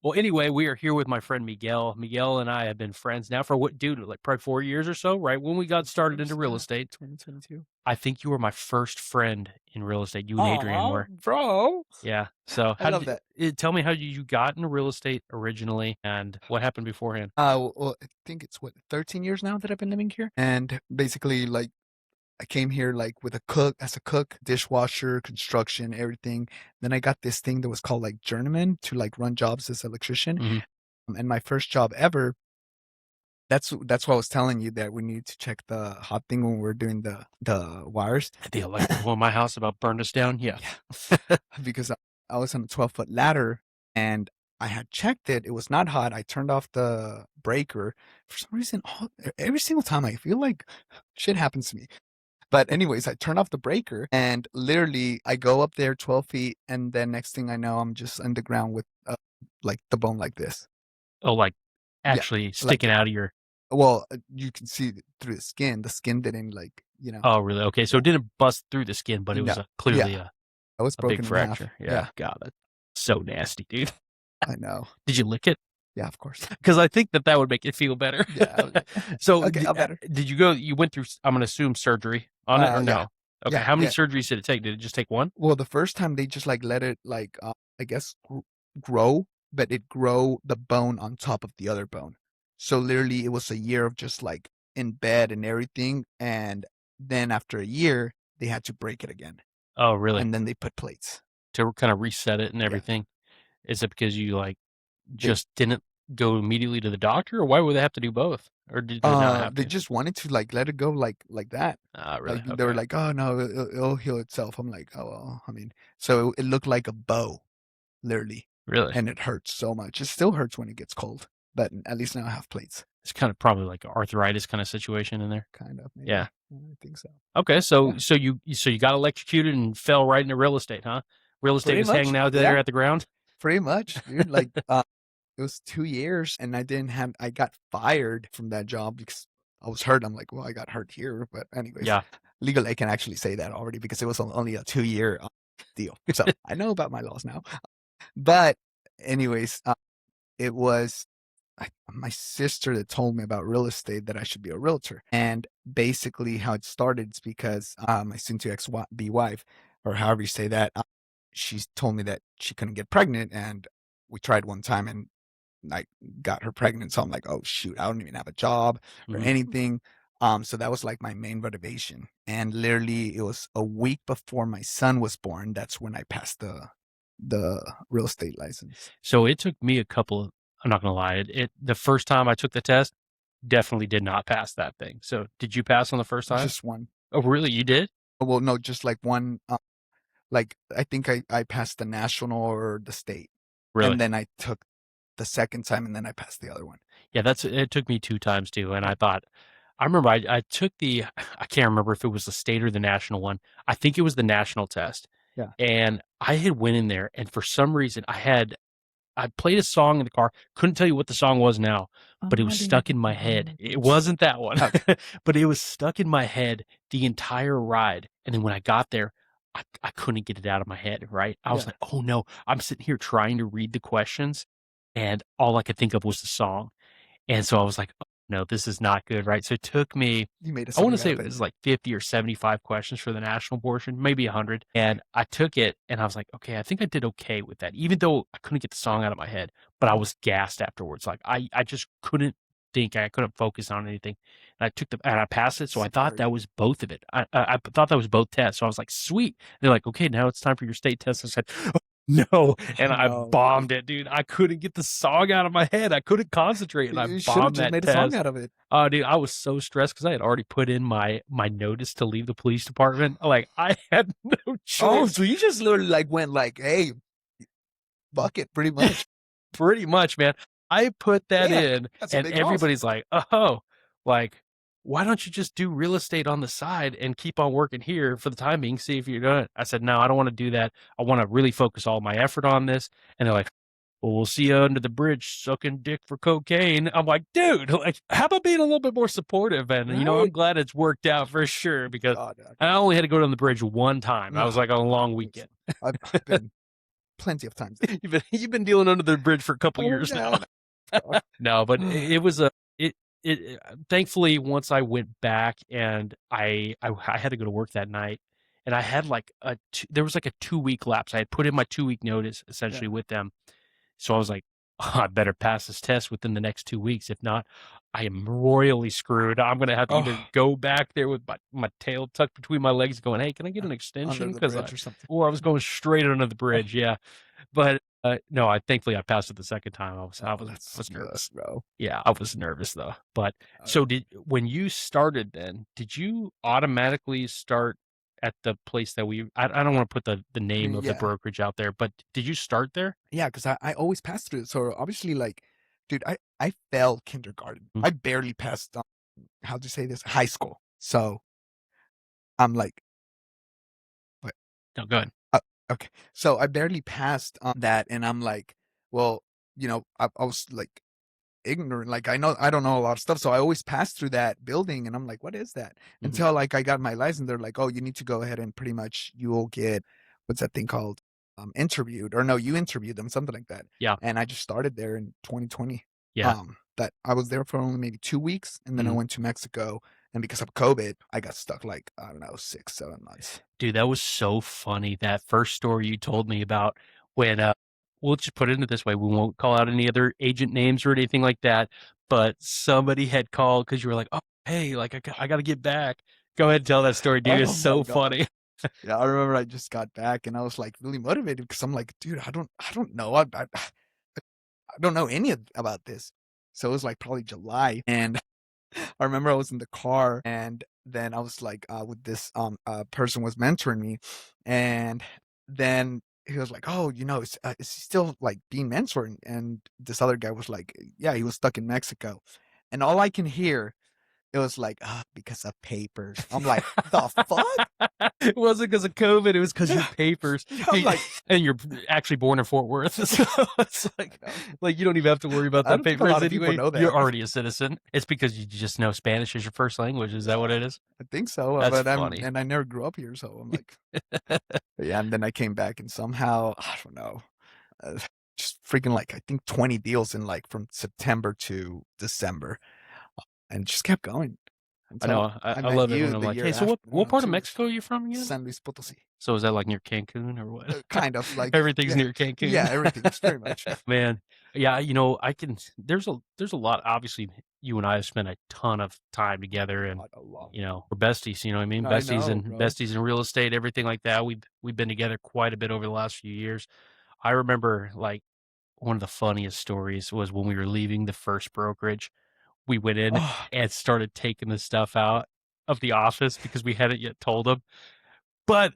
Well, anyway, we are here with my friend Miguel. Miguel and I have been friends now for what, dude, like probably 4 years or so, right? When we got Of started into course, real yeah. estate. 2022. I think you were my first friend in real estate. You and Adrian Aw, were. bro. Yeah. So I how love did that. tell me how you got into real estate originally and what happened beforehand? Well, I think it's what 13 years now that I've been living here, and basically, like, I came here like with a cook as a cook, dishwasher, construction, everything. Then I got this thing that was called like journeyman to like run jobs as an electrician. Mhm. And my first job ever. That's what I was telling you that we need to check the hot thing when we're doing the wires. The electrical in my house about burned us down. Yeah. Yeah, because I was on a 12-foot ladder and I had checked it. It was not hot. I turned off the breaker. For some reason, every single time I feel like shit happens to me. But anyways, I turned off the breaker and literally I go up there 12 feet and then next thing I know, I'm just underground with like the bone like this. Oh, like Yeah, actually like sticking out of your well, you can see through the skin. The skin didn't like, Oh, really? Okay. So yeah, it didn't bust through the skin, but it no, was yeah, clearly I was a big broken in half. fracture. Yeah. Yeah, Got it. So nasty, dude. I know. Did you lick it? Yeah, of course. Because I think that would make it feel better. Yeah. So, Okay, I'm better. did you go you went through I'm gonna assume surgery on it or Yeah, no? Okay, yeah, how many yeah. surgeries did it take? Did it just take one? Well, the first time they just like let it like I guess grow, but it grow the bone on top of the other bone. So literally, it was a year of just like in bed and everything, and then after a year, they had to break it again, Oh, really? and then they put plates. To kind of reset it and Yeah, everything? Is it because you, like, they just didn't go immediately to the doctor, or why would they have to do both? Or did they not have they to? just wanted to like let it go like that. Ah, Like really? they were Okay. like, oh no, it'll heal itself. I'm like, oh well, I mean, so it looked like a bow, literally, Really? and it hurts so much. It still hurts when it gets cold, but at least now I have plates. It's kind of probably like an arthritis kinda situation in there. Kind of, Yeah. maybe. Yeah, I think so. Okay, Yeah, so you got electrocuted and fell right into real estate, huh? Real estate pretty was much. hanging out there Yeah, at the ground? pretty much, dude. Like, it was 2 years, and I got fired from that job because I was hurt. I'm like, well, I got hurt here, but anyways, Yeah. legally I can actually say that already because it was only a 2 year deal. So I know about my laws now. But anyways, it was my sister that told me about real estate that I should be a realtor. And basically, how it started is because my soon to ex be wife, or however you say that, she told me that she couldn't get pregnant, and we tried one time and I got her pregnant. So I'm like, oh shoot, I don't even have a job or Mhm. anything. So that was like my main motivation. And literally, it was a week before my son was born. That's when I passed the real estate license. So it took me a couple I'm not gonna lie, the first time I took the test, definitely did not pass that thing. So, did you pass on the first time? Just one. Oh, really? You did? Well, no, just like one. Like I think I passed the national or the state, Really? and then I took the second time, and then I passed the other one. Yeah, it took me 2 times too, and I remember I took the I can't remember if it was the state or the national one. I think it was the national test, Yeah. and I had went in there, and for some reason, I played a song in the car, couldn't tell you what the song was now, but it was I stuck in didn't my head. know It this. wasn't that one, Okay. but it was stuck in my head the entire ride, and then when I got there, I couldn't get it out of my head, right? I was Yeah. like, "Oh, no." I'm sitting here trying to read the questions, and all I could think of was the song, and so I was like, "Oh, no, this is not good," right? So it took me You made a I wanna song out say of it it. was like 50 or 75 questions for the national portion, maybe 100, and I took it, and I was like, "Okay, I think I did okay with that," even though I couldn't get the song out of my head, but I was gassed afterwards, like, I just couldn't think, I couldn't focus on anything, and I passed it, so I thought Scary. that was both of it. I thought that was both tests, so I was like, "Sweet." They're like, "Okay, now it's time for your state test." I said, "No," and Oh I no, dude. bombed it, dude. I couldn't get the song out of my head. I couldn't concentrate, and I You should have bombed just that made a song test. out of it. Oh, dude, I was so stressed because I had already put in my notice to leave the police department. Like, I had no Oh, choice. so you just literally like went like, hey, fuck it, pretty much. Pretty much, man. I put that Damn, in, that's a and big loss. everybody's like, "Oh, like, why don't you just do real estate on the side and keep on working here for the time being, see if you're doing it?" I said, "No, I don't wanna do that. I wanna really focus all my effort on this." And they're like, "Well, we'll see you under the bridge sucking dick for cocaine." I'm like, "Dude, like, how about being a little bit more supportive?" And, I'm Right? glad it's worked out for sure because God, I only had to go down the bridge one time. I was no, like on a long it's weekend. I've been. plenty of times. You've been dealing under the bridge for a couple Oh, years yeah. now. No, but it was a thankfully, once I went back and I had to go to work that night, and I had like there was like a 2-week lapse. I had put in my 2-week notice Yeah. essentially with them. So I was like, "Oh, I better pass this test within the next 2 weeks. If not, I am royally screwed. I'm gonna have to either Oh, go back there with my tail tucked between my legs going, hey, can I get an under extension? the Because bridge or something. or I was going straight under the Oh, bridge. Yeah. But no, I thankfully I passed it the second time. I oh, was I that's was good, nervous. bro. Yeah, I was nervous though. But Uh, so did when you started then, did you automatically start at the place that I don't want to put the name of the yeah. brokerage out there, but did you start there? Yeah, 'cause I always pass through it. So obviously, like, dude, I failed kindergarten. Mm, I barely passed, how to say this? High school. So I'm like, what? no, go ahead. Uh, okay. So I barely passed on that, and I'm like, well, I was like ignorant. Like I don't know a lot of stuff, so I always pass through that building, and I'm like, what is that? Mhm. Until like I got my license, they're like, oh, you need to go ahead and pretty much you will get what's that thing called? Interviewed or no, you interviewed them, something like that. Yeah. And I just started there in 2020. Yeah. That I was there for only maybe 2 weeks, and then I Mhm. went to Mexico. And because of COVID, I got stuck like I don't know 6, 7 months. Dude, that was so funny. That first story you told me about when we'll just put it this way, we won't call out any other agent names or anything like that, but somebody had called because you were like, "Oh, hey, like I got to get back." Go ahead and tell that story, dude. It's Oh my so god. funny. Yeah, I remember I just got back and I was like really motivated because I'm like, dude, I don't know. I don't know about this. So it was like probably July. And I remember I was in the car and then I was like with this person was mentoring me. And then he was like, oh, is he still like being mentored? And this other guy was like, yeah, he was stuck in Mexico. And all I can hear, it was like, because of papers. I'm like, the fuck? It wasn't because of COVID, it was because your Yeah. papers. Yeah, I'm Dude, like, and you're actually born in Fort Worth. So it's I know. like you don't even have to worry about I the don't think a lot papers of people anyway. know You're that. already a citizen. It's because you just know Spanish is your first language. Is that what Yeah, it is? I think so, That's but funny. I never grew up here, so I'm like, yeah, and then I came back and somehow, I don't know, uh, just freaking like I think 20 deals in like from September to December, and just kept going I know. until I I met love it you when I'm the like, year "Hey, so after, what part of 2 Mexico are you from again?" San Luis Potosí. So is that like near Cancun or what? Kind of like, Everything's yeah, near yeah, Cancun. everything, it's very much. Man, yeah, I can there's a lot obviously, you and I have spent a ton of time together and, A lot. we're besties, you know what I mean? I know, bro. Besties in real estate, everything like that. We've been together quite a bit over the last few years. I remember, like, one of the funniest stories was when we were leaving the first brokerage, we went in Oh, and started taking the stuff out of the office because we hadn't yet told them. But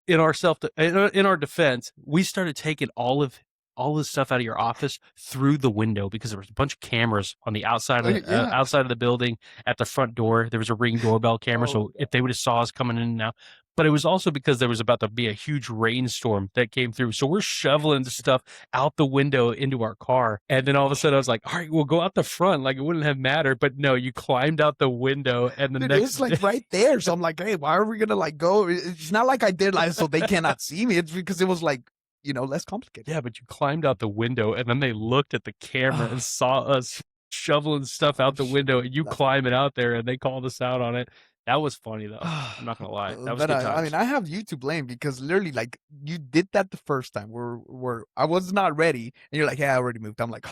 in our defense, we started taking all the stuff out of your office through the window because there was a bunch of cameras on the yeah. outside of the building at the front door. There was a Ring doorbell camera, Oh, so if they would have saw us coming in and out. But it was also because there was about to be a huge rainstorm that came through. So we're shoveling the stuff out the window into our car. And then all of a sudden I was like, all right, we'll go out the front. Like it wouldn't have mattered. But no, you climbed out the window and the dude, it was next like right there. So I'm like, hey, why are we gonna like go? It's not like I did like so they cannot see me. It's because it was like, less complicated. Yeah, but you climbed out the window and then they looked at the camera and Ah, saw us shoveling stuff I'm out the just window and you laughing. climbing out there and they called us out on it. That was funny though. I'm not gonna lie. That was But good I mean, times. I have you to blame because literally, like, you did that the first time where I was not ready, and you're like, "Yeah, I already moved." I'm like,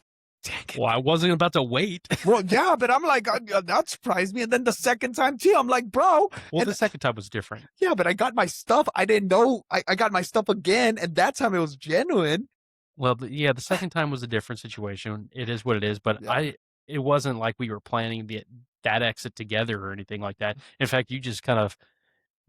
"Dang Well, it." I wasn't about to wait. Well, yeah, but I'm like, that surprised me. And then the second time too, I'm like, bro, Well, and the second time was different. yeah, but I got my stuff. I didn't know I got my stuff again, and that time it was genuine. Well, yeah, the second time was a different situation. It is what it is, but Yeah. it wasn't like we were planning that exit together or anything like that. In fact, you just kind of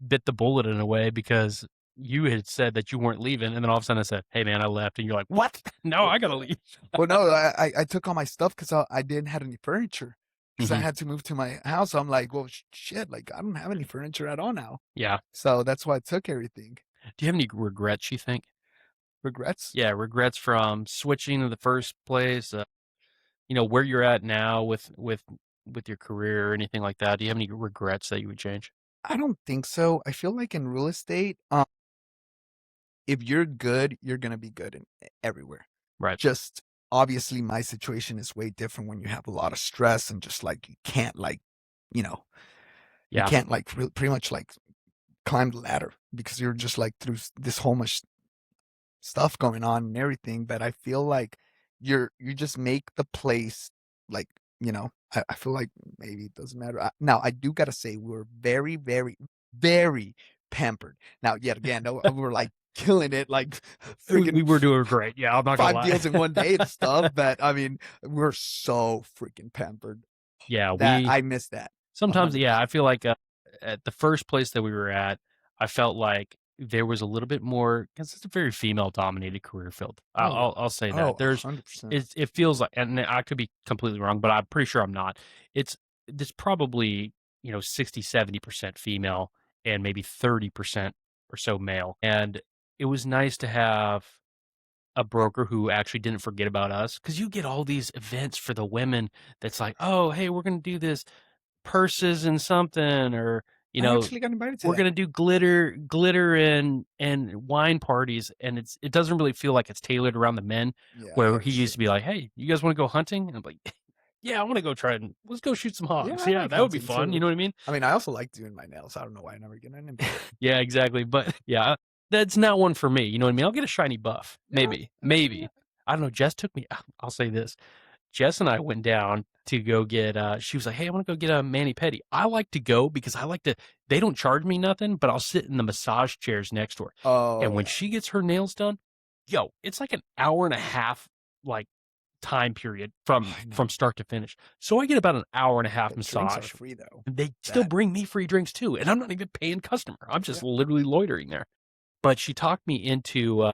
bit the bullet in a way because you had said that you weren't leaving, and then all of a sudden I said, "Hey, man, I left," and you're like, "What? No, Well, I gotta leave." well, no, I took all my stuff because I didn't have any furniture because I Mhm. had to move to my house. So I'm like, well, shit, like I don't have any furniture at all now. Yeah. So that's why I took everything. Do you have any regrets, you think? Regrets? Yeah, regrets from switching in the first place, where you're at now with your career or anything like that. Do you have any regrets that you would change? I don't think so. I feel like in real estate, if you're good, you're gonna be good in everywhere. Right. Just obviously, my situation is way different when you have a lot of stress and just like you can't like, you know, you Yeah. can't like pretty much like climb the ladder because you're just like through this whole much stuff going on and everything. But I feel like you just make the place like, I feel like maybe it doesn't matter. Now I do gotta say we're very, very, very pampered. Now, yet again, no, we're like killing it, like We freaking were doing great. Yeah, I'm not gonna 5 lie. deals in one day and stuff, but I mean, we're so freaking pampered Yeah, that we I miss that sometimes, yeah, 100%. I feel like, at the first place that we were at, I felt like there was a little bit more because it's a very female-dominated career field. Oh, yeah. I'll say that. Oh, There's 100%. it feels like, and I could be completely wrong, but I'm pretty sure I'm not. It's probably, 60, 70% female and maybe 30% or so male, and it was nice to have a broker who actually didn't forget about us because you get all these events for the women that's like, "Oh, hey, we're gonna do this purses and something," or, I actually got invited to "We're that. gonna do glitter and wine parties," and it doesn't really feel like it's tailored around the men, Yeah, where that he is used true. to be like, "Hey, you guys wanna go hunting?" And I'm like, "Yeah, I wanna go try and let's go shoot some Yeah, hogs. I Yeah, like that would be hunting fun." You too. know what I mean? I mean, I also like doing my nails. I don't know why I never get an invite. Yeah, exactly, but yeah, that's not one for me, you know what I mean? I'll get a shiny buff, Yeah, yeah. maybe. I don't know, Jess took me I'll say this, Jess and I went down to go get, she was like, "Hey, I wanna go get a mani-pedi." I like to go because I like to they don't charge me nothing, but I'll sit in the massage chairs next to her, Oh, and when yeah. she gets her nails done, it's like an hour and a half, like, time period Oh, from I know. from start to finish. So I get about an hour and a half The drinks are massage. free though. They still That bring me free drinks too, and I'm not even paying customer. I'm just yeah. literally loitering there. But she talked me into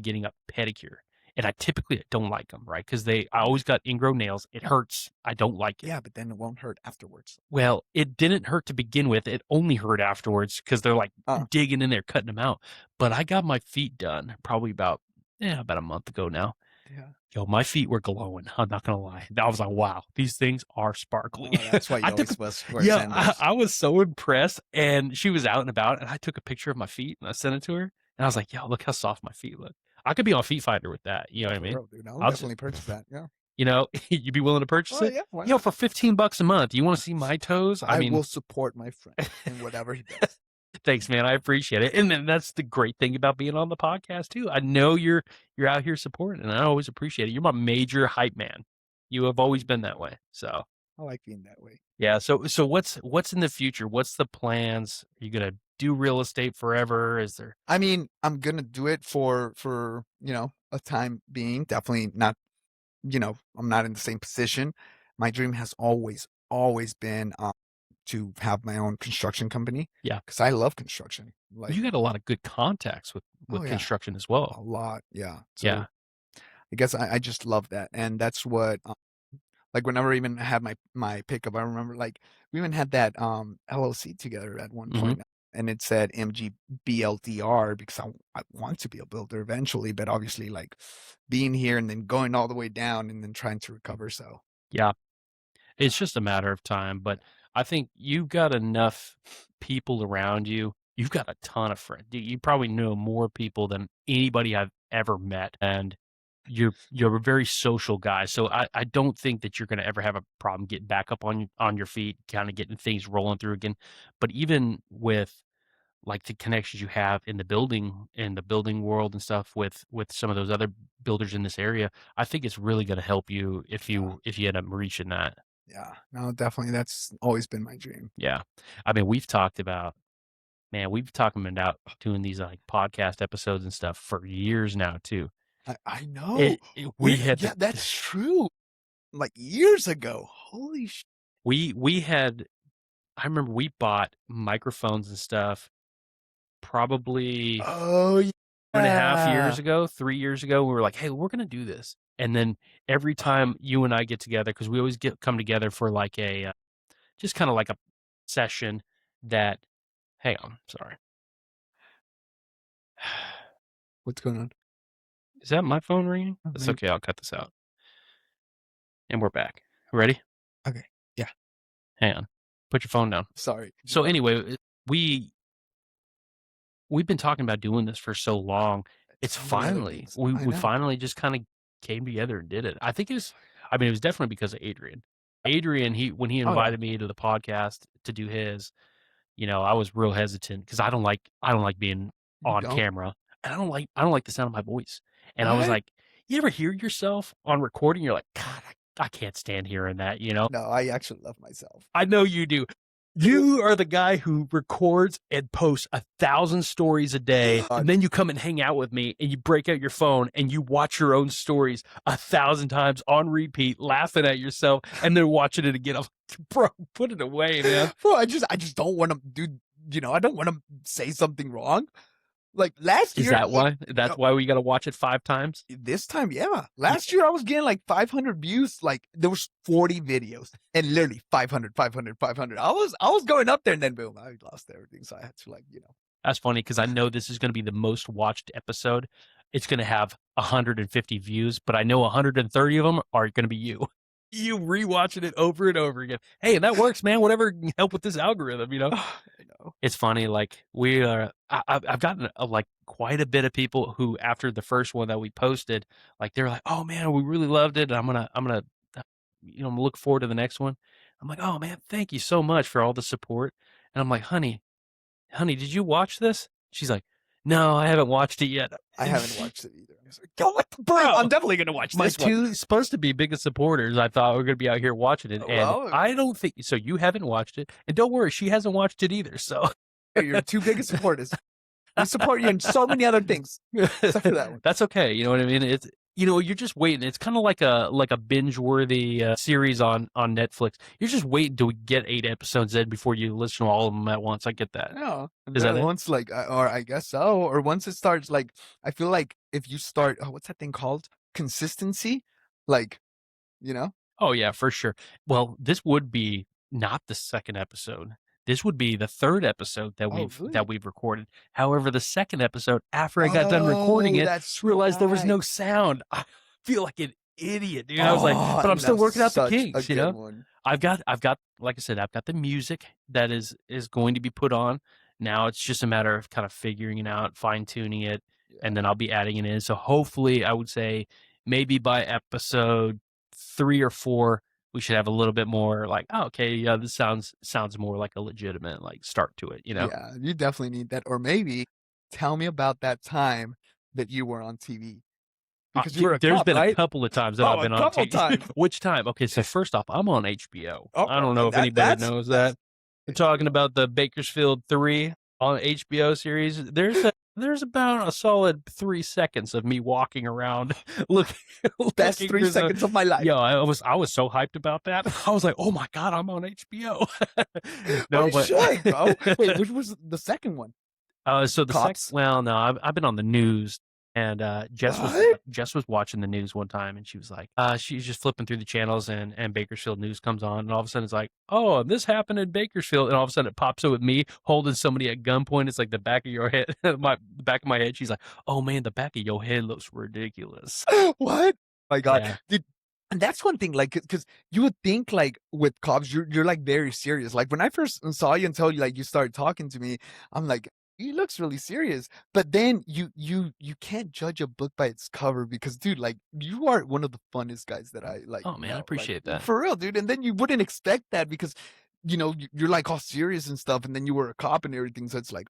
getting a pedicure, and I typically don't like them, right? Because I always got ingrown nails. It hurts. I don't like it. Yeah, but then it won't hurt afterwards. Well, it didn't hurt to begin with. It only hurt afterwards because 'cause they're, like, Uh, digging in there, cutting them out. But I got my feet done probably about a month ago now. yeah. Yo, my feet were glowing, I'm not gonna lie. I was like, "Wow, these things are sparkly." Oh, that's why I you took a always was wear Yeah, sandals. I was so impressed, and she was out and about, and I took a picture of my feet, and I sent it to her, and I was like, "Yo, look how soft my feet look." I could be on Feet Finder with that, you know Oh, what I for mean? real, dude. I'll I'll just definitely purchase that. Yeah. you'd be willing to purchase Oh it? yeah, why Yo, not? for $15 a month, you wanna see my toes? I I mean, will support my friend in whatever he does. thanks, man, I appreciate it, and then that's the great thing about being on the podcast too. I know you're out here supporting, and I always appreciate it. You're my major hype man. You have always Thank been you. that way. So, I like being that way. yeah, so what's in the future? What's the plans? Are you gonna do real estate forever? Is there I mean, I'm gonna do it for a time being. Definitely not. I'm not in the same position. My dream has always been to have my own construction company Yeah. because I love construction. Well, Like, you got a lot of good contacts oh with yeah, construction as well. a lot. Yeah. Yeah. So I guess I just love that, and that's what like whenever I even had my pickup, I remember like we even had that LLC together at one Mhm. point, and it said MGBLDR because I want to be a builder eventually, but obviously like being here and then going all the way down and then trying to recover. So Yeah. yeah, It's just a matter of time, yeah, but I think you've got enough people around you. You've got a ton of friends. You probably know more people than anybody I've ever met, and you're a very social guy. So I don't think that you're gonna ever have a problem getting back up on your feet, kinda getting things rolling through again. But even with, like, the connections you have in the building world and stuff with some of those other builders in this area, I think it's really gonna help you yeah, if you end up reaching that. yeah. No, definitely, that's always been my dream. Yeah. I mean, we've talked about man, we've talking about doing these, like, podcast episodes and stuff for years now too. I know. We We're had yeah, that's true. Like years ago. Holy sh. we had I remember we bought microphones and stuff probably Oh 2.5 years yeah. ago, 3 years ago. We were like, "Hey, we're gonna do this." And then every time you and I get together, because we always come together for like just kinda like a session that hang on, sorry. What's going on? Is that my phone ringing? Oh, That's maybe. okay, I'll cut this out. And we're back. Ready? Okay. Yeah. Hang on. Put your phone down. Sorry. So Go ahead. anyway, we we've been talking about doing this for so long. It's So many other finally things. we I we know. finally just kind of came together and did it. I think I mean, it was definitely because of Adrian. Adrian, when he Oh, yeah. invited me to the podcast to do his, I was real hesitant because I don't like being You on don't? camera, and I don't like the sound of my voice. And I was What? like, you ever hear yourself on recording? You're like, God, I can't stand hearing that. No, I actually love myself. I know you do. You are the guy who records and posts 1,000 stories a day, and then you come and hang out with me, and you break out your phone and you watch your own stories 1,000 times on repeat, laughing at yourself, and then watching it again. I'm like, bro, put it away, man. Bro, I just don't want to do, I don't want to say something wrong. Like last Is year, that why? That's why we got to watch it 5 times? this time, yeah. Last year I was getting like 500 views. Like there was 40 videos and literally 500, 500, 500. I was going up there and then boom, I lost everything. So I had to That's funny because I know this is going to be the most watched episode. It's going to have 150 views, but I know 130 of them are going to be you. You rewatching it over and over again. Hey, and that works, man. Whatever can help with this algorithm. I know. It's funny. Like we are, I've gotten like quite a bit of people who, after the first one that we posted, like they're like, "Oh man, we really loved it. I'm gonna, look forward to the next one." I'm like, "Oh man, thank you so much for all the support." And I'm like, honey, did you watch this? She's like, no, I haven't watched it yet. I haven't watched it either. I was like, yo, what the bro? I'm definitely gonna watch My this one. two supposed to be biggest supporters, I thought were going to be out here watching it, and Well, I don't think so. You haven't watched it, and don't worry, she hasn't watched it either. So your two biggest supporters. We support you in so many other things, except for that one. that's okay. You know what I mean? It's you're just waiting. It's kind of like a binge worthy series on Netflix. You're just waiting till we get 8 episodes in before you listen to all of them at once. I get that. No, and Is that then it? once or I guess so, or once it starts, like I feel like if you start, what's that thing called? Consistency, like you know. Oh yeah, for sure. Well, this would be not the second episode. This would be the third episode that Oh, really? we've recorded. However, the second episode, after I got done recording Oh, it, that's realized there was right. no sound. I feel like an idiot, dude. I was like, Oh, but I'm and still that's working out the such a kinks. good one. I've got, like I said, I've got the music that is going to be put on. Now it's just a matter of kind of figuring it out, fine tuning it, and Yeah, then I'll be adding it in. So hopefully, I would say maybe by episode 3 or 4, we should have a little bit more like, oh, okay, yeah, this sounds more like a legitimate like start to it. yeah, you definitely need that. Or maybe tell me about that time that you were on TV because you were a There's cop, been a right? couple of times that Oh, I've a been on couple TV. times. Which time? Okay, so first off, I'm on HBO. Oh, I don't know if that anybody knows that. We're talking about the Bakersfield 3 on HBO series. There's about a solid 3 seconds of me walking around looking best looking 3 seconds of my life. Yo, I was so hyped about that. I was like, "Oh my god, I'm on HBO." Well, No, you but should, bro. Wait, which was the second one? so the second, Cops? well, no, I've been on the news, and What? Jess was watching the news one time, and she was like, she's just flipping through the channels, and Bakersfield news comes on, and all of a sudden it's like, oh, this happened in Bakersfield, and all of a sudden it pops up with me holding somebody at gunpoint. It's like the back of your head, the back of my head. She's like, oh man, the back of your head looks ridiculous. What? My God, Yeah. dude. And that's one thing, like, because you would think, like, with cops, you're like very serious. Like when I first saw you until you started talking to me, I'm like, he looks really serious. But then you can't judge a book by its cover because, dude, like you are one of the funnest guys that I Oh man, I know, like appreciate that. for real, dude. And then you wouldn't expect that because, you're like all serious and stuff, and then you were a cop and everything. So it's like,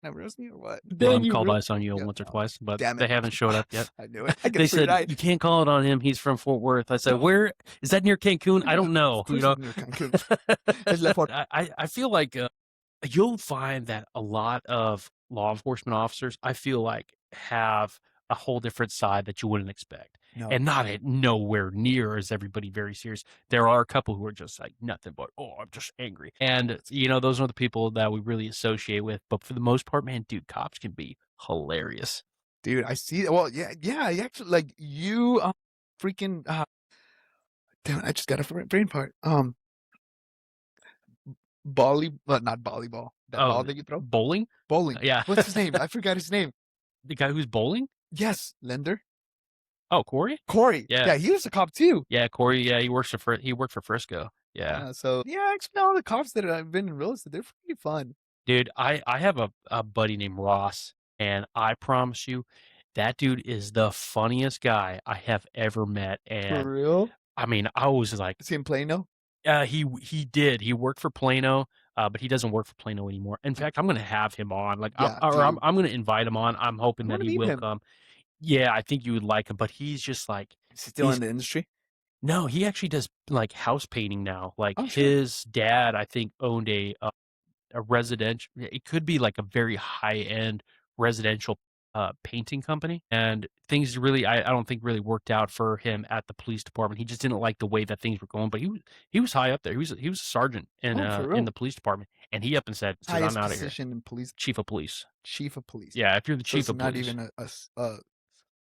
never asked me or what? Well, Then I'm you called really, ice on you yeah, once or no, twice, but damn they it, haven't showed up yet. I knew it. I get They a free said ride. you can't call it on him. He's from Fort Worth. I said, where is that near Cancun? I don't know. Of course it's near Cancun. It's left for I feel like you'll find that a lot of law enforcement officers, I feel like, have a whole different side that you wouldn't expect. no. And not at nowhere near is everybody very serious. There are a couple who are just like nothing but, oh, I'm just angry. And, those are the people that we really associate with. But for the most part, man, dude, cops can be hilarious. Dude, I see. Well, yeah, yeah. I actually like you. Freaking. Damn, I just got a brain part. Not volleyball. That Oh, ball that you throw. bowling? Bowling. Yeah. What's his name? I forgot his name. The guy who's bowling? Yes, Lender. Oh, Corey? Corey. Yeah. Yeah, he was a cop too. Yeah, Corey. Yeah, he worked for Frisco. Yeah. So yeah, actually, all the cops that I've been in real estate, they're pretty fun. Dude, I have a buddy named Ross, and I promise you, that dude is the funniest guy I have ever met, For and, real? I mean, I was like, Is he in Plano? he did, he worked for Plano, but he doesn't work for Plano anymore. In fact, I'm gonna have him on, like, Yeah, dude. I'm gonna invite him on, I'm I hoping that wanna he meet will him. come. Yeah, I think you would like him, but he's just like Is he still he's in the industry? no, he actually does, like, house painting now, like, Oh, shit. his dad, I think, owned a residential, it could be like a very high-end residential, painting company, and things really I don't think really worked out for him at the police department. He just didn't like the way that things were going, but he was high up there. He was a sergeant Oh, for in real? the police department, and he up and said, "I'm Highest out of here." position in police, Chief of police. chief of police. Yeah, if you're the So chief it's of not police. even a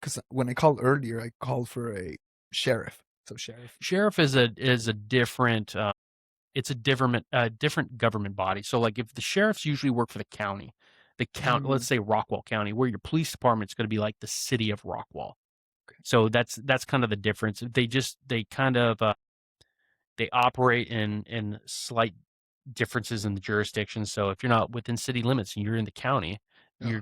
'cause when I called earlier, I called for a sheriff. So sheriff. Sheriff is a different, it's a different government body. So, like, if the sheriffs usually work for the county, let's Mm, say Rockwall County, where your police department's gonna be like the city of Rockwall. okay. So that's kind of the difference. They kind of, they operate in slight differences in the jurisdiction. So if you're not within city limits and you're in the county, Yeah. you're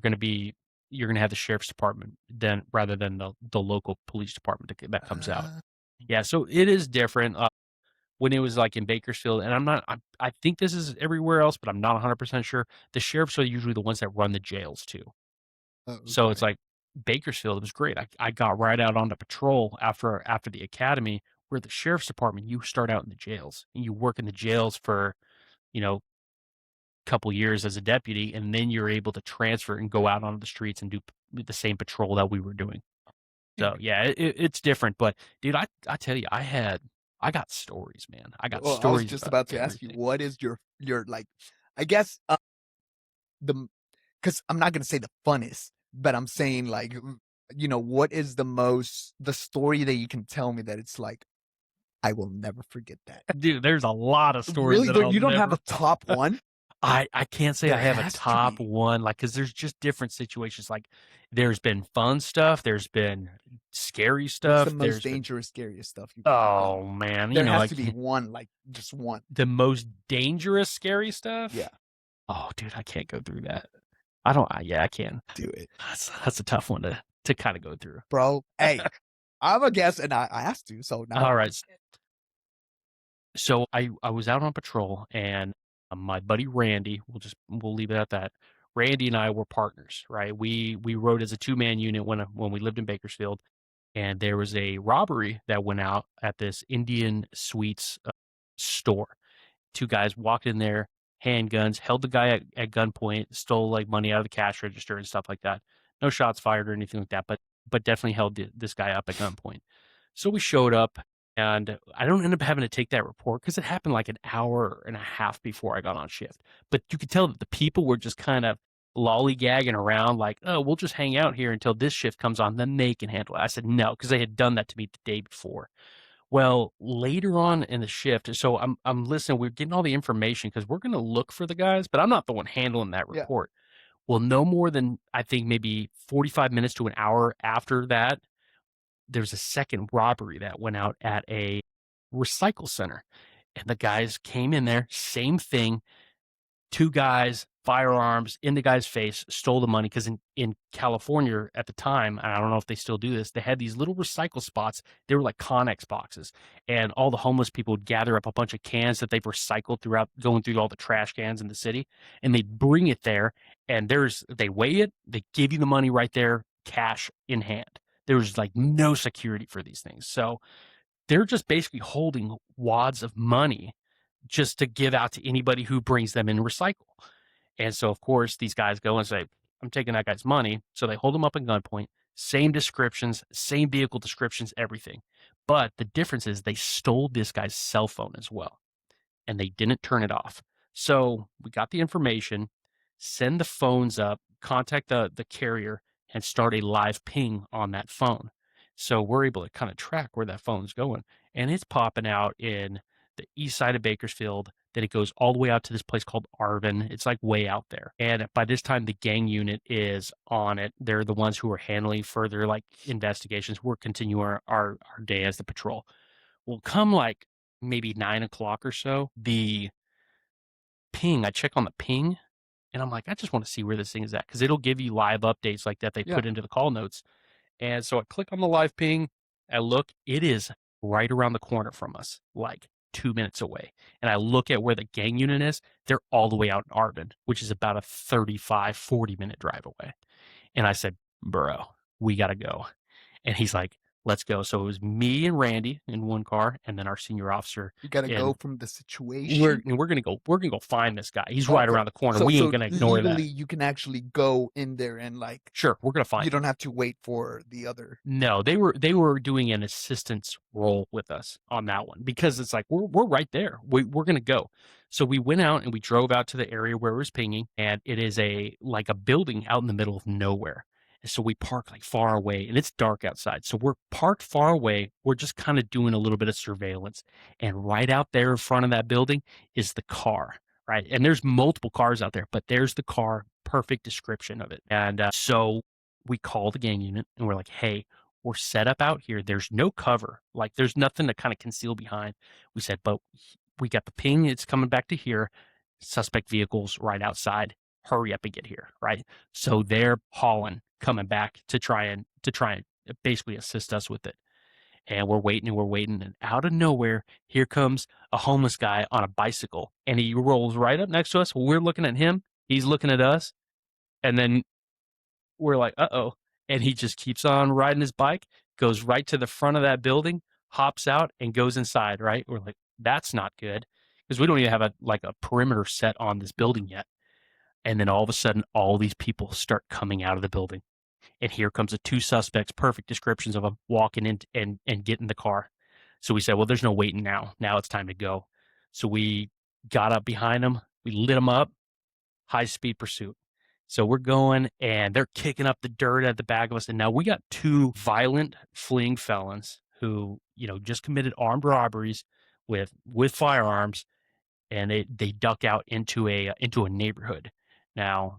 gonna have the sheriff's department then rather than the local police department that comes out. Uh, Yeah, so it is different. When it was, like, in Bakersfield, and I think this is everywhere else, but I'm not 100% sure, the sheriffs are usually the ones that run the jails too. So it's okay. like Bakersfield, it was great. I got right out onto patrol after the academy, where the sheriff's department, you start out in the jails, and you work in the jails for, you know, couple years as a deputy, and then you're able to transfer and go out onto the streets and do the same patrol that we were doing. So, Dang. yeah, it's different, but dude, I tell you, I got stories, man. I got Well, I was stories just about about to ask you, everything. what is your like, I guess, the because I'm not gonna say the funnest, but I'm saying like, what is the story that you can tell me that it's like, I will never forget that. Dude, there's a lot of stories Really? that I'll You don't have never a top one? I can't say I There have a has to top be. one, like, because there's just different situations, like, there's been fun stuff, there's been scary What's the stuff, most there's been dangerous, scariest stuff you've ever done? oh, man, There has like, to be one, like, just one. the most dangerous scary stuff? Yeah, Oh, dude, I can't go through that. I don't yeah, I can. do it, That's a tough one to kinda go through. bro. Hey, I'm a guest, and I asked you, so now Alright, so I was out on patrol, and, my buddy Randy, we'll leave it at that. Randy and I were partners, right? We rode as a two-man unit when we lived in Bakersfield, and there was a robbery that went out at this Indian Sweets, store. Two guys walked in there, handguns, held the guy at gunpoint, stole, like, money out of the cash register and stuff like that. No shots fired or anything like that, but definitely held this guy up at gunpoint. So we showed up, and I don't end up having to take that report because it happened, like, an hour and a half before I got on shift. But you could tell that the people were just kind of lollygagging around like, "Oh, we'll just hang out here until this shift comes on, then they can handle it." I said, "No," because they had done that to me the day before. Well, later on in the shift, so I'm listening, we're getting all the information because 'cause we're gonna look for the guys, but I'm not the one handling that yeah. report. Well, no more than, I think, maybe 45 minutes to an hour after that, there's a second robbery that went out at a recycle center, and the guys came in there, same thing, 2 guys, firearms in the guy's face, stole the money because in California at the time, and I don't know if they still do this, they had these little recycle spots. They were like Connex boxes, and all the homeless people would gather up a bunch of cans that they've recycled throughout going through all the trash cans in the city, and they'd bring it there, and they weigh it, they give you the money right there, cash in hand. There was, like, no security for these things, so they're just basically holding wads of money just to give out to anybody who brings them in recycle. And so, of course, these guys go and say, I'm taking that guy's money. So they hold him up at gunpoint, same descriptions, same vehicle descriptions, everything. But the difference is they stole this guy's cell phone as well, and they didn't turn it off. So we got the information, send the phones up, contact the carrier, and start a live ping on that phone. So we're able to kind of track where that phone's going. And it's popping out in the east side of Bakersfield. Then it goes all the way out to this place called Arvin. It's like way out there. And by this time, the gang unit is on it. They're the ones who are handling further like investigations. We're continuing our day as the patrol. Well, come like maybe 9 o'clock or so, the ping, I check on the ping, And I'm like, I just want to see where this thing is at because it'll give you live updates like that they Yeah. put into the call notes. And so I click on the live ping. I look, it is right around the corner from us, like 2 minutes away. And I look at where the gang unit is. They're all the way out in Arvin, which is about a 35, 40-minute drive away. And I said, bro, we got to go. And he's like, let's go. So it was me and Randy in one car, and then our senior officer. You gotta go And from the we're situation. we're gonna go. We're gonna go find this guy. He's right Okay. around the corner. So We ain't so gonna ignore legally that. you can actually go in there and like Sure, we're gonna find you him. don't have to wait for the other. No, they were doing an assistance role with us on that one because it's like we're right there. We're gonna go. So we went out and we drove out to the area where it was pinging, and it is a like a building out in the middle of nowhere. And so we park like far away, and it's dark outside. So we're parked far away. We're just kind of doing a little bit of surveillance, and right out there in front of that building is the car, right? And there's multiple cars out there, but there's the car. Perfect description of it. And so we call the gang unit and we're like, hey, we're set up out here. There's no cover. Like there's nothing to kind of conceal behind. We said, but we got the ping. It's coming back to here. Suspect vehicles right outside. Hurry up and get here. Right. So they're hauling, coming back to try and basically assist us with it. And we're waiting and we're waiting. And out of nowhere, here comes a homeless guy on a bicycle. And he rolls right up next to us. We're looking at him. He's looking at us. And then we're like, uh-oh. And he just keeps on riding his bike, goes right to the front of that building, hops out and goes inside, right? We're like, that's not good because we don't even have a perimeter set on this building yet. And then all of a sudden, all these people start coming out of the building. And here comes the two suspects, perfect descriptions of them walking in and get in the car. So we said, well, there's no waiting now. Now it's time to go. So we got up behind them. We lit them up, high speed pursuit. So we're going and they're kicking up the dirt at the back of us. And now we got two violent fleeing felons who, just committed armed robberies with firearms, and they duck out into a neighborhood. Now,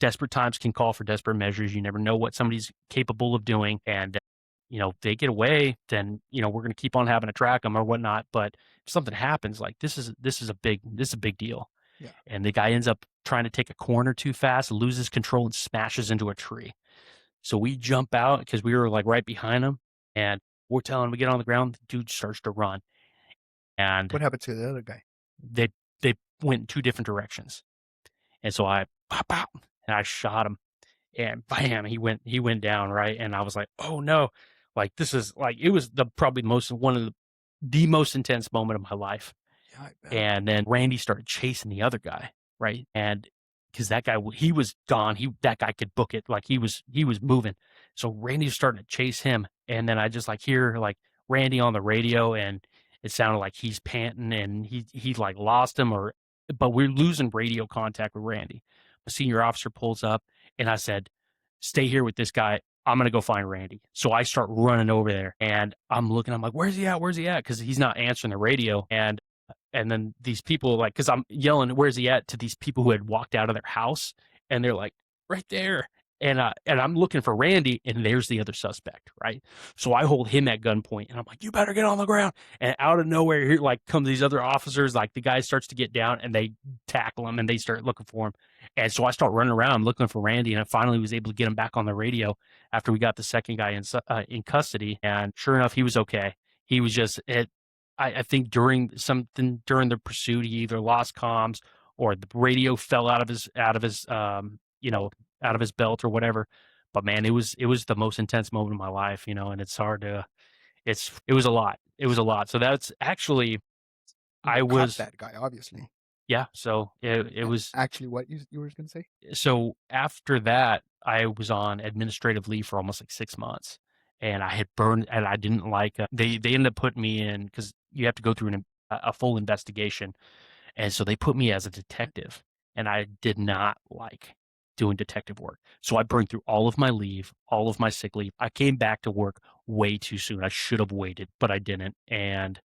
desperate times can call for desperate measures. You never know what somebody's capable of doing. And if they get away, then we're going to keep on having to track them or whatnot. But if something happens, like this is a big deal. Yeah. And the guy ends up trying to take a corner too fast, loses control, and smashes into a tree. So we jump out because we were like right behind him, and we're telling him to get on the ground. The dude starts to run, and What happened to the other guy? they they went in two different directions. And so I pop out and I shot him, and bam, he went down, right. And I was like, oh no, like this is like it was the probably one of the most intense moment of my life. Yeah, I bet. And then Randy started chasing the other guy, right? And because that guy, he was gone. That guy could book it. Like he was moving. So Randy was starting to chase him. And then I just like hear like Randy on the radio, and it sounded like he's panting and he like lost him, but we're losing radio contact with Randy. The senior officer pulls up, and I said, stay here with this guy. I'm going to go find Randy. So I start running over there, and I'm looking, I'm like, where's he at? Where's he at? Cause he's not answering the radio. And then these people, like, because I'm yelling, where's he at, to these people who had walked out of their house, and they're like, right there. And I'm looking for Randy, and there's the other suspect, right? So I hold him at gunpoint, and I'm like, you better get on the ground. And out of nowhere, here like comes these other officers. Like the guy starts to get down, and they tackle him, and they start looking for him. And so I start running around looking for Randy, and I finally was able to get him back on the radio after we got the second guy in custody. And sure enough, he was okay. He was just it. I think during the pursuit, he either lost comms or the radio fell out of his belt or whatever. But man, it was the most intense moment of my life, and it's hard to it was a lot. It was a lot. So that's actually And I you caught was that guy, obviously. yeah. So it was Actually, what you were gonna say? so after that, I was on administrative leave for almost like 6 months, and I had burned, and I didn't like. They ended up putting me in because you have to go through a full investigation, and so they put me as a detective, and I did not like doing detective work. So I burned through all of my leave, all of my sick leave. I came back to work way too soon. I should have waited, but I didn't, and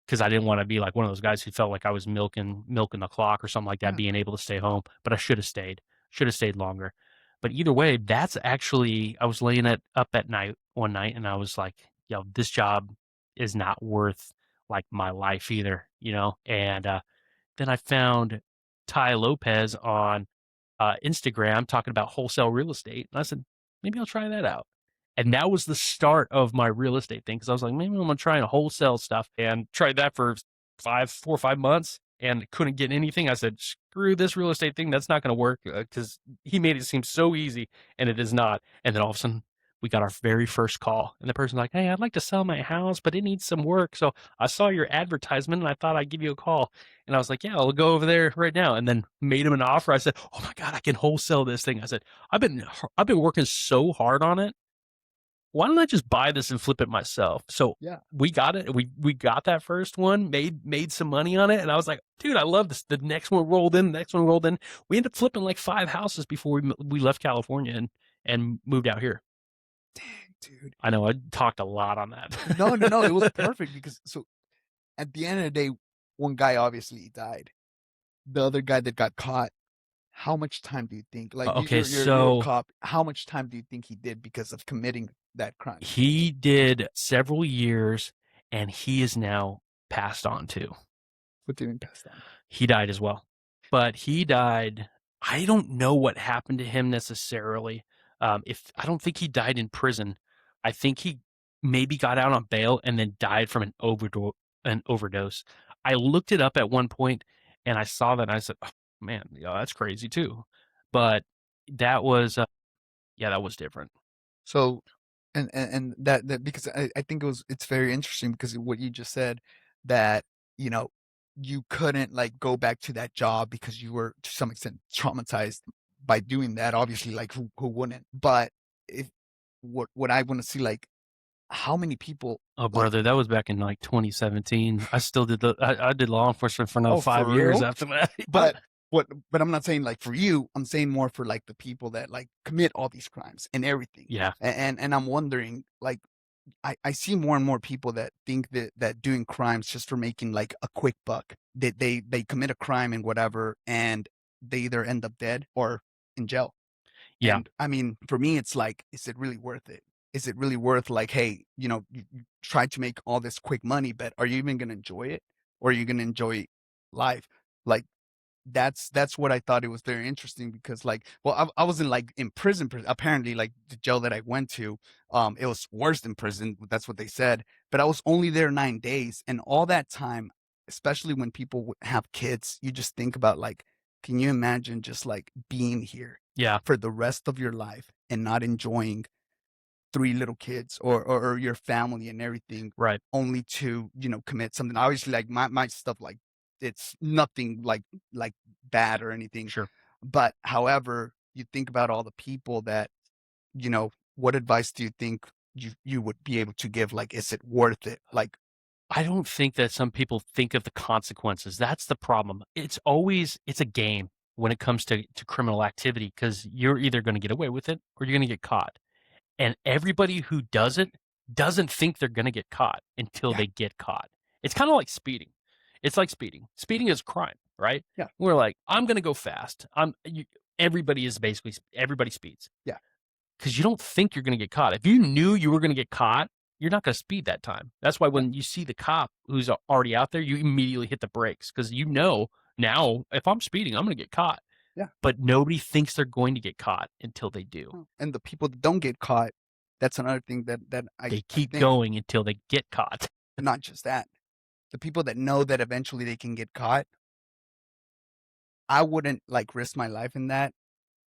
because I didn't want to be like one of those guys who felt like I was milking the clock or something like that, Yeah. being able to stay home. But I should have stayed longer. But either way, that's actually I was laying it up at night one night, and I was like, yo, this job is not worth like my life either, And then I found Ty Lopez on Instagram talking about wholesale real estate. And I said, maybe I'll try that out. And that was the start of my real estate thing because I was like, maybe I'm gonna try wholesale stuff and tried that for 4 or 5 months and couldn't get anything. I said, screw this real estate thing. That's not gonna work because he made it seem so easy and it is not. And then all of a sudden we got our very first call and the person's like, hey, I'd like to sell my house, but it needs some work. So I saw your advertisement and I thought I'd give you a call. And I was like, yeah, I'll go over there right now. And then made him an offer. I said, oh my God, I can wholesale this thing. I said, I've been working so hard on it. Why don't I just buy this and flip it myself? So Yeah. we got it. We got that first one, made some money on it. And I was like, dude, I love this. The next one rolled in, the next one rolled in. We ended up flipping like 5 houses before we left California and moved out here. Dang, dude. I know I talked a lot on that. No, no, no. It was perfect because so at the end of the day, one guy obviously died. The other guy that got caught, how much time do you think? Like Okay, you're a so cop. How much time do you think he did because of committing that crime? he did several years and he is now passed on too. What do you mean passed on? He died as well. But he died. I don't know what happened to him necessarily. If I don't think he died in prison. I think he maybe got out on bail and then died from an overdose. I looked it up at one point and I saw that and I said, oh, man, yeah, that's crazy too. But that was yeah, that was different. So, and that because I think it's very interesting because what you just said that you know you couldn't like go back to that job because you were to some extent traumatized by doing that. Obviously, like who wouldn't? But if what I want to see like how many people Oh, like brother, that was back in like 2017. I still did I did law enforcement for another oh for 5 years real? after that. But but I'm not saying like for you, I'm saying more for like the people that like commit all these crimes and everything. Yeah, And I'm wondering like I see more and more people that think that doing crimes just for making like a quick buck. They commit a crime and whatever and they either end up dead or in jail. yeah. And I mean, for me, it's like, is it really worth it? Is it really worth like, hey, you tried to make all this quick money, but are you even gonna enjoy it? Or are you gonna enjoy life? Like that's what I thought it was very interesting because like, well, I wasn't like in prison. Apparently, like the jail that I went to, it was worse than prison. That's what they said. But I was only there 9 days, and all that time, especially when people have kids, you just think about like, can you imagine just like being here Yeah, for the rest of your life and not enjoying three little kids or your family and everything right. only to commit something obviously like my stuff like it's nothing like bad or anything Sure. but however you think about all the people that what advice do you think you would be able to give like is it worth it like I don't think that some people think of the consequences. That's the problem. It's a game when it comes to criminal activity because you're either going to get away with it or you're going to get caught. And everybody who does it doesn't think they're going to get caught until yeah they get caught. It's kind of like speeding. It's like speeding. Speeding is a crime, right? yeah We're like, I'm going to go fast. Everybody speeds yeah because you don't think you're going to get caught. If you knew you were going to get caught, you're not going to speed that time. That's why yeah when you see the cop who's already out there, you immediately hit the brakes because you know now if I'm speeding, I'm going to get caught. yeah But nobody thinks they're going to get caught until they do. and the people that don't get caught that's another thing that They I keep think going until they get caught. not just that the people that know that eventually they can get caught I wouldn't like risk my life in that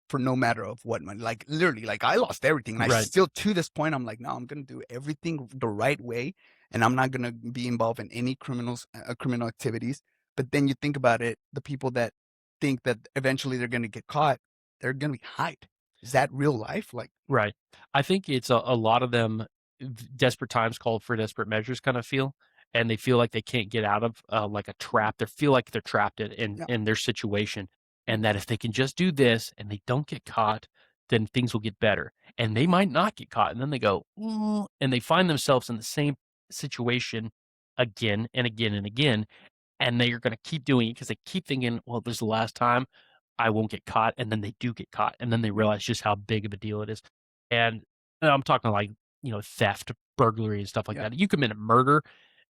for no matter of what money. Like literally, like I lost everything. And I Right. still to this point, I'm like, no, I'm gonna do everything the right way. And I'm not gonna be involved in any criminal activities. But then you think about it, the people that think that eventually they're gonna get caught, they're gonna be hyped. Is that real life? Like, Right. I think it's a lot of them desperate times called for desperate measures kind of feel, and they feel like they can't get out of like a trap. They feel like they're trapped in yeah, in their situation, mm, and that if they can just do this and they don't get caught, then things will get better. And they might not get caught, and then they go, "Mm," and they find themselves in the same situation again and again and again, and they're going to keep doing it because they keep thinking, well, this is the last time I won't get caught. And then they do get caught. And then they realize just how big of a deal it is. And I'm talking like, theft, burglary, and stuff like yeah, that. You commit a murder,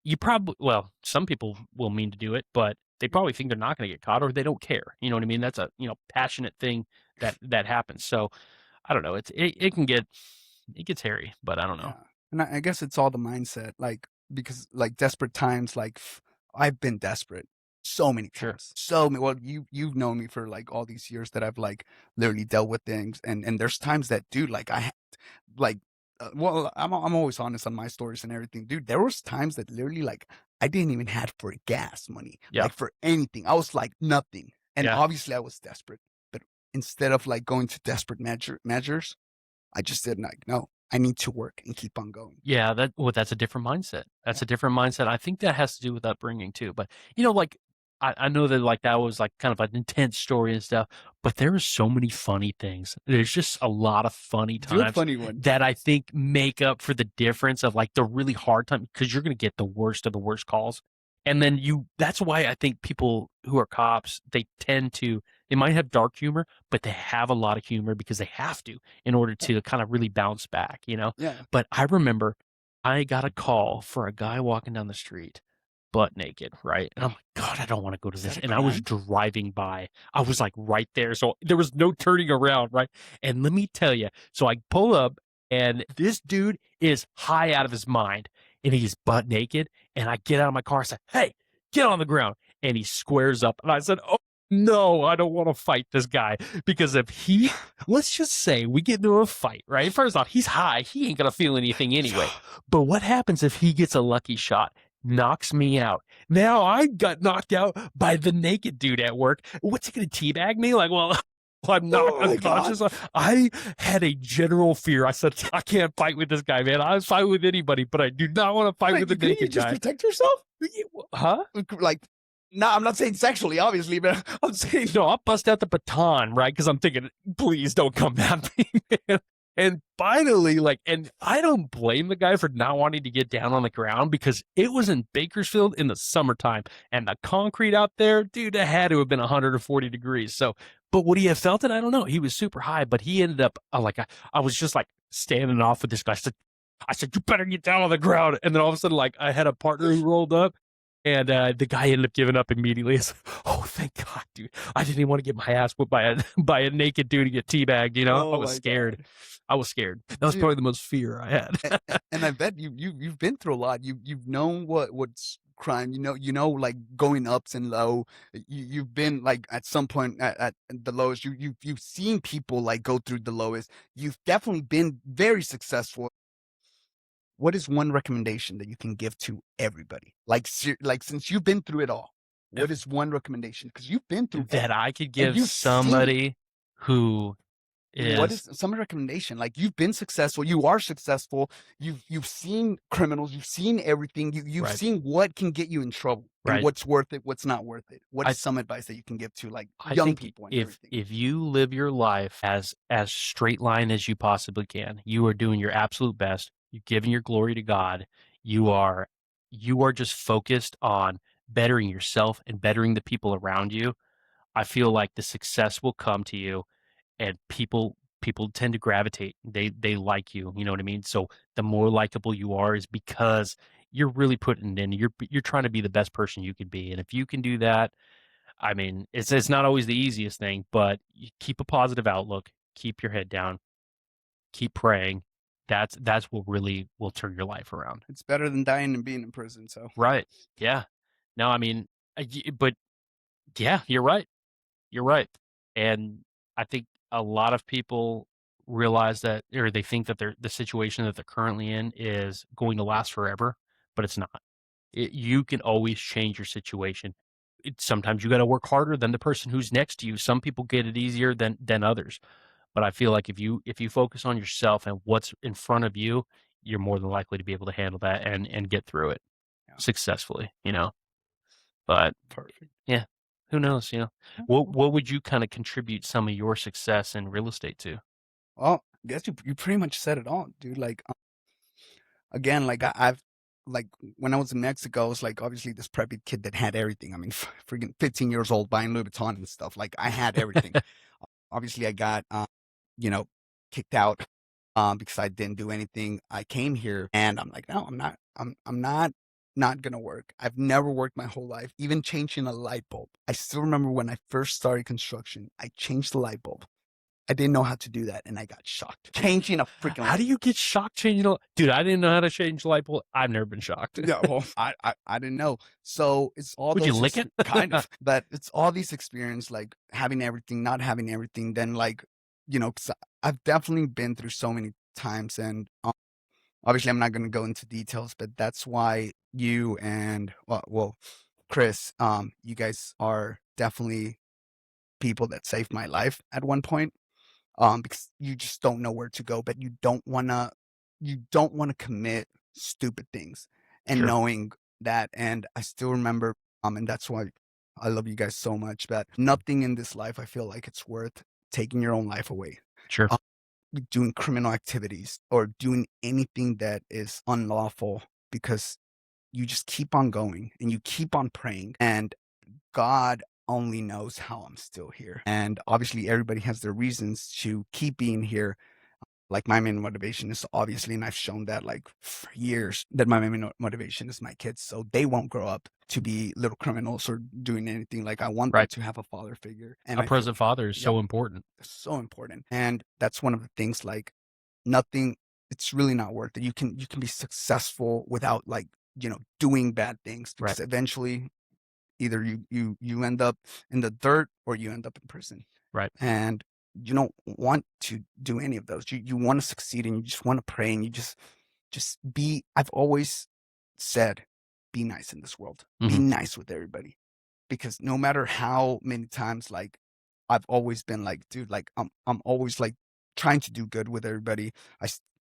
you probably, well, some people will mean to do it, but they probably think they're not going to get caught or they don't care. You know what I mean? That's a, passionate thing that happens. So I don't know. It can get it gets hairy, but I don't know. Yeah, and I guess it's all the mindset, like, because, like, desperate times, like, I've been desperate so many Sure. times, so many well, you've known me for, like, all these years that I've, like, literally dealt with things, and there's times that, dude, like, like, well, I'm always honest on my stories and everything, dude, there was times that literally, like, I didn't even have for gas money, Yeah. like, for anything, I was like, nothing, and Yeah. obviously I was desperate, but instead of, like, going to desperate measures, I just said, like, "No, I need to work and keep on going." Yeah, that's a different mindset. Yeah. That's a different mindset. I think that has to do with upbringing too. But like I know that like that was like kind of an intense story and stuff, but there are so many funny things. There's just a lot of funny Do a times funny one. that I think make up for the difference of like the really hard time because you're gonna get the worst of the worst calls. And then that's why I think people who are cops, they might have dark humor, but they have a lot of humor because they have to in order to kind of really bounce back, you know? Yeah. But I remember I got a call for a guy walking down the street butt naked, right? And I'm like, God, I don't want to go to Is this. that a And I was crime? driving by. I was like right there. So there was no turning around, right? And let me tell you, so I pull up and this dude is high out of his mind and he's butt naked. And I get out of my car and say, Hey, get on the ground. And he squares up. And I said, Oh, no, I don't want to fight this guy because if let's just say we get into a fight, right? First off, he's high. He ain't going to feel anything anyway. But what happens if he gets a lucky shot? Knocks me out. Now I got knocked out by the naked dude at work. What's he going to teabag me? Like, well, I'm knocked Oh my god. unconscious. I had a general fear. I said, I can't fight with this guy, man. I fight with anybody, but I do not want to fight Wait, with the couldn't you naked just guy. protect yourself? Huh? Like, no, I'm not saying sexually, obviously, but I'm saying No, I'll bust out the baton, right? Because I'm thinking, please don't come at me, man. And finally, like, and I don't blame the guy for not wanting to get down on the ground because it was in Bakersfield in the summertime and the concrete out there, dude, it had to have been 140 degrees. So, but would he have felt it? I don't know. He was super high, but he ended up I was just like standing off with this guy. I said, you better get down on the ground. And then all of a sudden, like, I had a partner who rolled up and the guy ended up giving up immediately. It's like, oh, thank God, dude. I didn't even want to get my ass whipped by a by a naked dude to get teabagged, you know? I oh was my scared. god. I was scared. That was Dude, probably the most fear I had. and I bet you've been through a lot. You've known what's crime. You know, like going ups and low. You've been like at some point at the lowest. You've seen people like go through the lowest. You've definitely been very successful. What is one recommendation that you can give to everybody? Like, like since you've been through it all, what is one recommendation? Because you've been through That I everything could and give you've seen it. somebody who What is is some recommendation? Like you've been successful, you are successful, you've seen criminals, you've seen everything, you've right, seen what can get you in trouble and right. what's worth it, what's not worth it. What I is some advice that you can give to like I young think people and if everything? if you live your life as straight line as you possibly can, you are doing your absolute best. You're giving your glory to God. You are you are just focused on bettering yourself and bettering the people around you. I feel like the success will come to you and people tend to gravitate. They like you, you know what I mean? So the more likable you are is because you're really putting it in. You're trying to be the best person you can be. And if you can do that, I mean, it's not always the easiest thing, but you keep a positive outlook, keep your head down, keep praying. That's what really will turn your life around. It's better than dying and being in prison. So Right. Yeah. No, I mean, but yeah, you're right. You're right. And I think a lot of people realize that, or they think that the situation that they're currently in is going to last forever, but it's not. You can always change your situation. Sometimes you got to work harder than the person who's next to you. Some people get it easier than others. But I feel like if you focus on yourself and what's in front of you, you're more than likely to be able to handle that and get through it yeah, successfully, you know. But perfect. yeah, who knows, you know. Yeah, What would you kind of contribute some of your success in real estate to? well, I guess you pretty much said it all, dude. Like again, like I've like when I was in Mexico, I was like obviously this preppy kid that had everything. I mean, freaking 15 years old buying Louis Vuitton and stuff. Like I had everything. Obviously, I got you know, kicked out because I didn't do anything. I came here and I'm like, no, I'm not. I'm not gonna work. I've never worked my whole life. Even changing a light bulb. I still remember when I first started construction. I changed the light bulb. I didn't know how to do that, and I got shocked. Changing a freaking How do light you bulb. get shocked changing a dude, I didn't know how to change light bulb. I've never been shocked. Yeah, well, I didn't know. So it's all Would you those lick it? kind of, but it's all these experience, like having everything, not having everything. Then like, because I've definitely been through so many times, and obviously I'm not going to go into details, but that's why you and well, Chris, you guys are definitely people that saved my life at one point. Because you just don't know where to go, but you don't wanna commit stupid things, and Sure, knowing that, and I still remember, and that's why I love you guys so much, but nothing in this life I feel like it's worth taking your own life away. sure. Um, Doing criminal activities or doing anything that is unlawful, because you just keep on going and you keep on praying, and God only knows how I'm still here. And obviously, everybody has their reasons to keep being here. Like my main motivation is obviously, and I've shown that like for years, that my main motivation is my kids. So they won't grow up to be little criminals or doing anything. Like I want them Right. to have a father figure. And A I feel, present father is yep, so important. so important. And that's one of the things, like nothing, it's really not worth it. You can be successful without like, doing bad things, Right, because eventually either you end up in the dirt or you end up in prison. right. And you don't want to do any of those. You want to succeed, and you just want to pray, and you just be. I've always said, be nice in this world. Be Mhm. nice with everybody, because no matter how many times, like I've always been like, dude, like I'm always like trying to do good with everybody.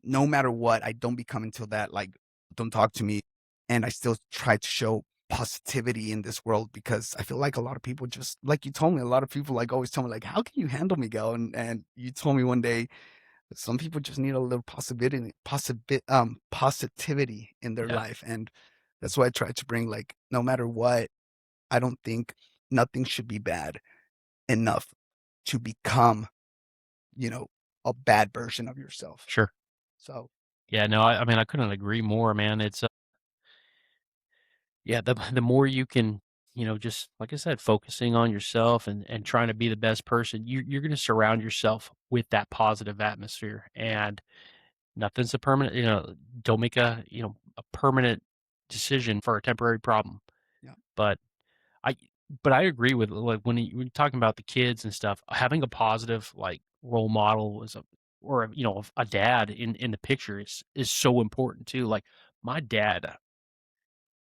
No matter what, I don't become until that, like, don't talk to me, and I still try to show positivity in this world, because I feel like a lot of people, just like you told me, a lot of people like always tell me like, how can you handle Miguel? And you told me one day that some people just need a little positivity in their Yeah, life, and that's why I try to bring, like, no matter what, I don't think nothing should be bad enough to become, you know, a bad version of yourself. sure. So, Yeah, no, I mean, I couldn't agree more, man. Yeah, the more you can, just like I said, focusing on yourself and trying to be the best person, you're gonna surround yourself with that positive atmosphere, and nothing's a permanent, don't make a permanent decision for a temporary problem. yeah, But I but I agree with, like, when you're talking about the kids and stuff, having a positive, like, role model was or a dad in the picture is so important too. Like, my dad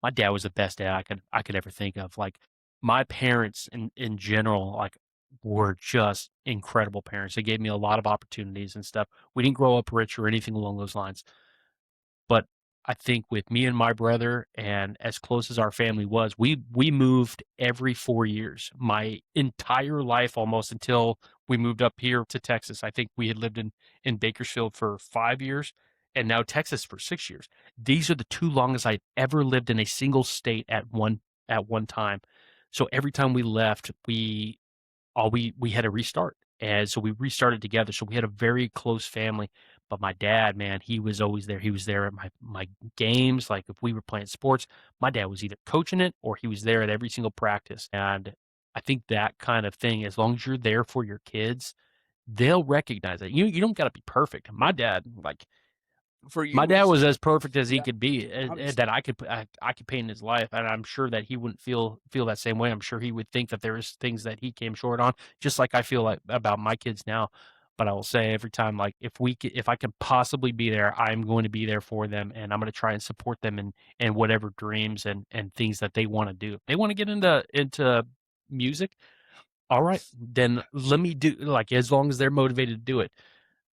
my dad was the best dad I could ever think of. Like, my parents in general, like, were just incredible parents. They gave me a lot of opportunities and stuff. We didn't grow up rich or anything along those lines. But I think with me and my brother, and as close as our family was, we moved every 4 years. My entire life, almost, until we moved up here to Texas. I think we had lived in Bakersfield for 5 years, and now Texas for 6 years. These are the 2 longest I'd ever lived in a single state at one time. So every time we left, we had to restart, and so we restarted together, so we had a very close family. But my dad, man, he was always there. He was there at my games. Like, if we were playing sports, my dad was either coaching it or he was there at every single practice. And I think that kind of thing, as long as you're there for your kids, they'll recognize it. You don't gotta be perfect. for My you dad is, was as perfect as he yeah, could be, obviously. that I could paint in his life, and I'm sure that he wouldn't feel that same way. I'm sure he would think that there is things that he came short on, just like I feel like about my kids now. But I will say every time, like, if I can possibly be there, I'm going to be there for them, and I'm going to try and support them in whatever dreams and things that they want to do. If they want to get into music, all right, then let me do, like, as long as they're motivated to do it.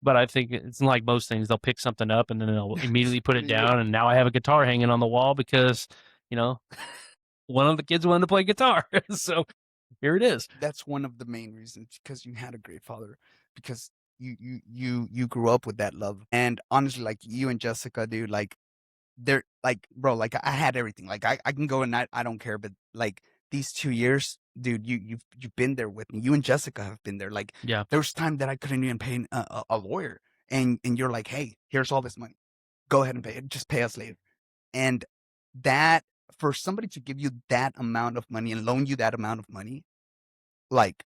But I think it's like most things, they'll pick something up and then they'll immediately put it You're down, and now I have a guitar hanging on the wall because, you know, one of the kids wanted to play guitar. So here it is. That's one of the main reasons, because you had a great father, because you grew up with that love. And honestly, like you and Jessica, dude, like they're like, bro, like I had everything. Like I can go and I don't care, but like these 2 years, dude, you've been there with me. You and Jessica have been there. Like Yeah, there was time that I couldn't even pay a lawyer, and you're like, hey, here's all this money. Go ahead and pay it. Just pay us later. And that, for somebody to give you that amount of money and loan you that amount of money, like,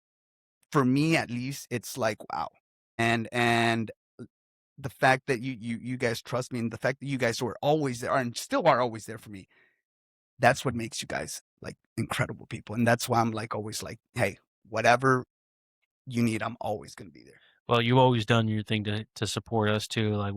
for me at least, it's like, wow. and the fact that you guys trust me, and the fact that you guys were always there and still are always there for me, that's what makes you guys like incredible people. And that's why I'm like always like, hey, whatever you need, I'm always gonna be there. Well, you've always done your thing to support us too. Like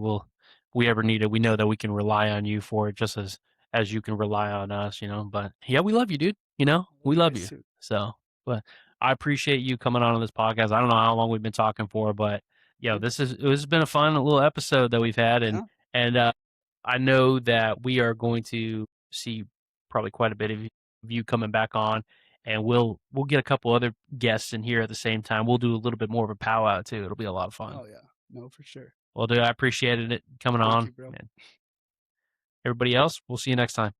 we ever need it, we know that we can rely on you for it just as you can rely on us, you know. But yeah, we love you, dude. You know, I love we you love guys you. too. So, but I appreciate you coming on this podcast. I don't know how long we've been talking for, but Yeah, this has been a fun little episode that we've had, yeah. and I know that we are going to see probably quite a bit of you coming back on, and we'll get a couple other guests in here at the same time. We'll do a little bit more of a powwow too. It'll be a lot of fun. Oh yeah, no, for sure. Well, dude, I appreciated it coming Thank on, you, bro. and everybody else, we'll see you next time.